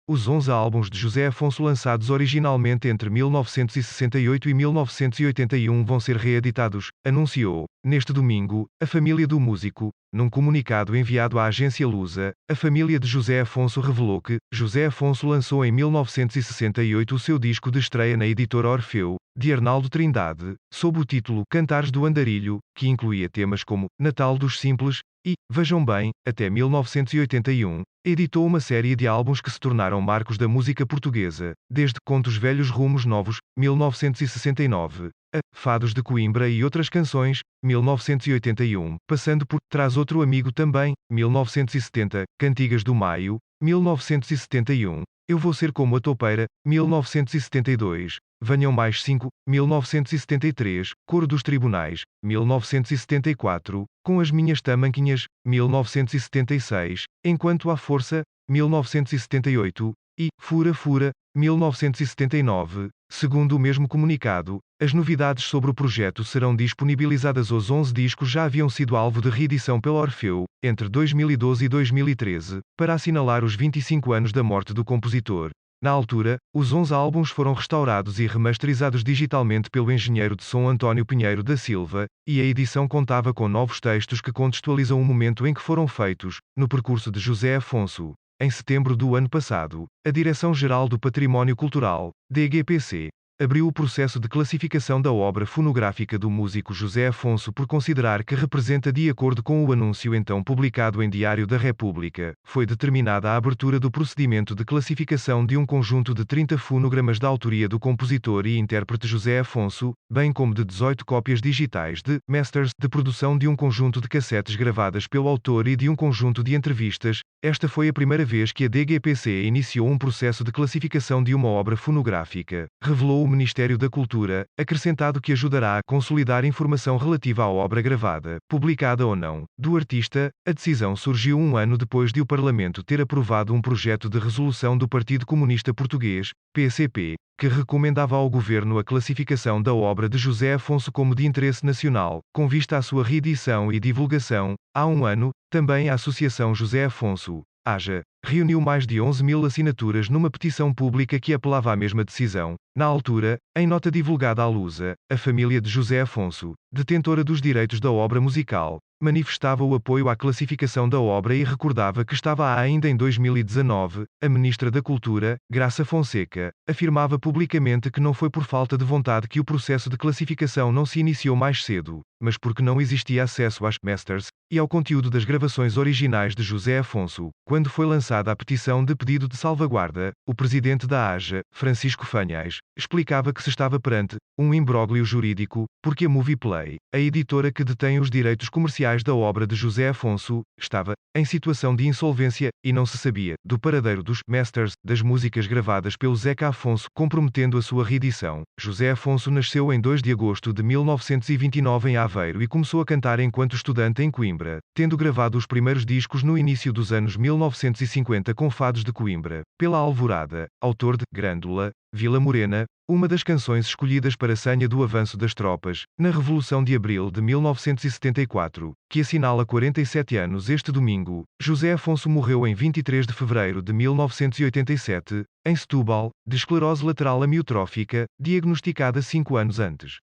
os 11 álbuns de José Afonso lançados originalmente entre 1968 e 1981 vão ser reeditados, anunciou, neste domingo, a família do músico. Num comunicado enviado à agência Lusa, a família de José Afonso revelou que José Afonso lançou em 1968 o seu disco de estreia na editora Orfeu, de Arnaldo Trindade, sob o título Cantares do Andarilho, que incluía temas como Natal dos Simples e, vejam bem, até 1981, editou uma série de álbuns que se tornaram marcos da música portuguesa, desde Contos Velhos Rumos Novos, 1969, a Fados de Coimbra e Outras Canções, 1981, passando por Traz Outro Amigo também, 1970, Cantigas do Maio, 1971, Eu Vou Ser Como a Toupeira, 1972, Venham Mais 5, 1973, Coro dos Tribunais, 1974, Com as Minhas Tamanquinhas, 1976, Enquanto há Força, 1978, e Fura Fura, 1979. Segundo o mesmo comunicado, as novidades sobre o projeto serão disponibilizadas. Os 11 discos já haviam sido alvo de reedição pela Orfeu, entre 2012 e 2013, para assinalar os 25 anos da morte do compositor. Na altura, os 11 álbuns foram restaurados e remasterizados digitalmente pelo engenheiro de som António Pinheiro da Silva, e a edição contava com novos textos que contextualizam o momento em que foram feitos, no percurso de José Afonso. Em setembro do ano passado, a Direção-Geral do Património Cultural, DGPC, abriu o processo de classificação da obra fonográfica do músico José Afonso por considerar que representa, de acordo com o anúncio então publicado em Diário da República, foi determinada a abertura do procedimento de classificação de um conjunto de 30 fonogramas da autoria do compositor e intérprete José Afonso, bem como de 18 cópias digitais de masters de produção de um conjunto de cassetes gravadas pelo autor e de um conjunto de entrevistas. Esta foi a primeira vez que a DGPC iniciou um processo de classificação de uma obra fonográfica, revelou o Ministério da Cultura, acrescentado que ajudará a consolidar informação relativa à obra gravada, publicada ou não, do artista. A decisão surgiu um ano depois de o Parlamento ter aprovado um projeto de resolução do Partido Comunista Português, PCP, que recomendava ao governo a classificação da obra de José Afonso como de interesse nacional, com vista à sua reedição e divulgação. Há um ano, também a Associação José Afonso, AJA, reuniu mais de 11.000 assinaturas numa petição pública que apelava à mesma decisão. Na altura, em nota divulgada à Lusa, a família de José Afonso, detentora dos direitos da obra musical, manifestava o apoio à classificação da obra e recordava que estava ainda em 2019, a ministra da Cultura, Graça Fonseca, afirmava publicamente que não foi por falta de vontade que o processo de classificação não se iniciou mais cedo, mas porque não existia acesso às masters e ao conteúdo das gravações originais de José Afonso. Quando foi lançada a petição de pedido de salvaguarda, o presidente da AJA, Francisco Fanhais, explicava que se estava perante um imbróglio jurídico, porque a Movieplay, a editora que detém os direitos comerciais da obra de José Afonso, estava em situação de insolvência, e não se sabia do paradeiro dos masters das músicas gravadas pelo Zeca Afonso, comprometendo a sua reedição. José Afonso nasceu em 2 de agosto de 1929 em Aveiro e começou a cantar enquanto estudante em Coimbra, tendo gravado os primeiros discos no início dos anos 1950 com Fados de Coimbra, pela Alvorada, autor de Grândola, Vila Morena, uma das canções escolhidas para a senha do avanço das tropas, na Revolução de Abril de 1974, que assinala 47 anos este domingo. José Afonso morreu em 23 de fevereiro de 1987, em Setúbal, de esclerose lateral amiotrófica, diagnosticada 5 anos antes.